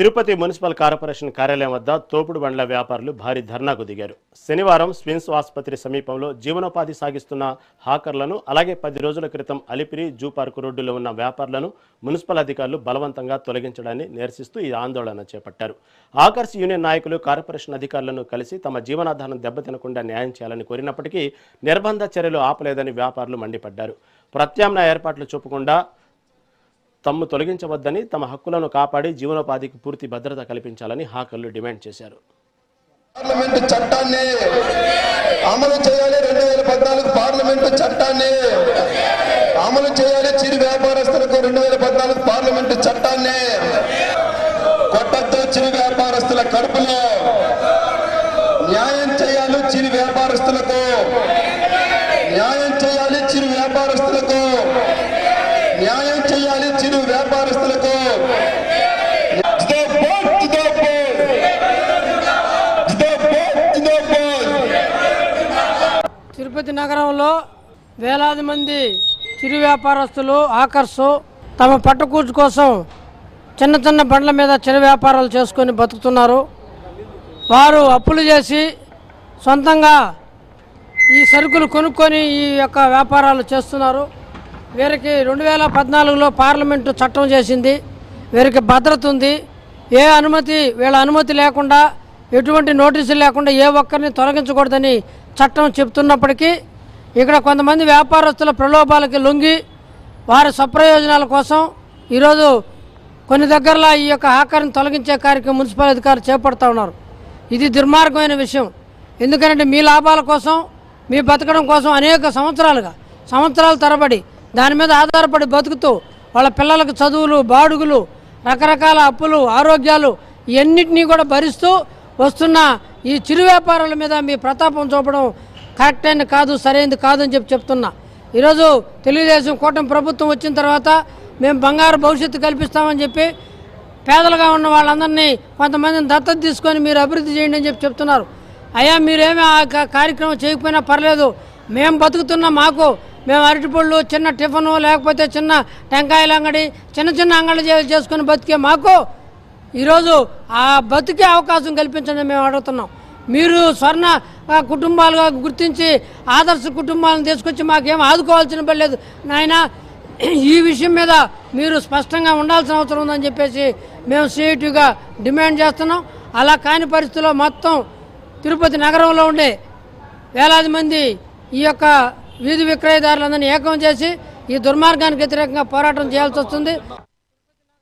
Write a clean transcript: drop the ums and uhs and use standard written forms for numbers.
Tirupati municipal corporation కార్యాలయం వద్ద తోపుడు బండ్ల వ్యాపారులు భారీ ధర్నాకు దిగారు. శనివారం స్విమ్స్ ఆసుపత్రి సమీపంలో జీవనోపాధి సాగిస్తున్న హాకర్లను, అలాగే 10 రోజుల క్రితం అలిపిరి జూ పార్కు రోడ్డులో ఉన్న వ్యాపారులను మున్సిపల్ అధికారులు బలవంతంగా తొలగించడాన్ని నిరసిస్తూ ఈ ఆందోళన చేపట్టారు. హాకర్స్ యూనియన్ నాయకులు కార్పొరేషన్ అధికారులను కలిసి తమ జీవనాధారం దెబ్బతినకుండా న్యాయం చేయాలని కోరినప్పటికీ నిర్బంధ చర్యలు ఆపలేదని వ్యాపారులు మండిపడ్డారు. ప్రత్యామ్నాయ ఏర్పాట్లు చూపకుండా తమ్ము తొలగించవద్దని, తమ హక్కులను కాపాడి జీవనోపాధికి పూర్తి భద్రత కల్పించాలని హాకర్లు డిమాండ్ చేశారు. పార్లమెంటు చట్టాన్ని అమలు చేయాలి. 2014 పార్లమెంటు చట్టాన్ని అమలు చేయాలి. చిరు వ్యాపారస్తులకు 2014 పార్లమెంటు చట్టాన్ని కొట్టద్దు. చిరు వ్యాపారస్తుల కడుపులో న్యాయం చేయాలి. చిరు వ్యాపారస్తులకు న్యాయం చేయాలి. చిరు వ్యాపారస్తులకు న్యాయం చేయాలి. చిరు వ్యాపారస్తులకు తిరుపతి నగరంలో వేలాది మంది చిరు వ్యాపారస్తులు ఆకర్షు తమ పట్టుకూర్చు కోసం చిన్న చిన్న బండ్ల మీద చిరు వ్యాపారాలు చేసుకొని బతుకుతున్నారు. వారు అప్పులు చేసి సొంతంగా ఈ సరుకులు కొనుక్కొని ఈ యొక్క వ్యాపారాలు చేస్తున్నారు. వీరికి 2014లో పార్లమెంటు చట్టం చేసింది. వీరికి భద్రత ఉంది. వీళ్ళ అనుమతి లేకుండా, ఎటువంటి నోటీసులు లేకుండా ఏ ఒక్కరిని తొలగించకూడదని చట్టం చెప్తున్నప్పటికీ ఇక్కడ కొంతమంది వ్యాపారస్తుల ప్రలోభాలకి లొంగి వారి స్వప్రయోజనాల కోసం ఈరోజు కొన్ని దగ్గరలో ఈ యొక్క హాకర్ని తొలగించే కార్యక్రమం మున్సిపల్ అధికారులు చేపడుతూ ఉన్నారు. ఇది దుర్మార్గమైన విషయం. ఎందుకంటే మీ లాభాల కోసం, మీ బతకడం కోసం అనేక సంవత్సరాల తరబడి దాని మీద ఆధారపడి బతుకుతూ వాళ్ళ పిల్లలకు చదువులు, బాడుగులు, రకరకాల అప్పులు, ఆరోగ్యాలు ఇవన్నిటినీ కూడా భరిస్తూ వస్తున్న ఈ చిరు వ్యాపారాల మీద మీ ప్రతాపం చూపడం కరెక్ట్ అయిన కాదు, సరైనది కాదు అని చెప్తున్నా. ఈరోజు తెలుగుదేశం కూటమి ప్రభుత్వం వచ్చిన తర్వాత మేము బంగారు భవిష్యత్తు కల్పిస్తామని చెప్పి పేదలుగా ఉన్న వాళ్ళందరినీ కొంతమందిని దత్తత తీసుకొని మీరు అభివృద్ధి చేయండి అని చెప్తున్నారు. అయ్యా, మీరేమీ ఆ కార్యక్రమం చేయకపోయినా పర్లేదు, మేము బతుకుతున్నా, మేము అరటిపళ్ళు, చిన్న టిఫను, లేకపోతే చిన్న టెంకాయల అంగడి, చిన్న అంగడి చేసుకుని బతికే మాకు ఈరోజు ఆ బతికే అవకాశం కల్పించండి మేము అడుగుతున్నాం. మీరు స్వర్ణ కుటుంబాలుగా గుర్తించి ఆదర్శ కుటుంబాలను తీసుకొచ్చి మాకేం ఆదుకోవాల్సిన పని లేదు నాయన. ఈ విషయం మీద మీరు స్పష్టంగా ఉండాల్సిన అవసరం ఉందని చెప్పేసి మేము సిఐటిగా డిమాండ్ చేస్తున్నాం. అలా కాని పరిస్థితుల్లో మొత్తం తిరుపతి నగరంలో ఉండే వేలాది మంది ఈ యొక్క వీధి విక్రయదారులందరినీ ఏకం చేసి ఈ దుర్మార్గానికి వ్యతిరేకంగా పోరాటం చేయాల్సి వస్తుంది.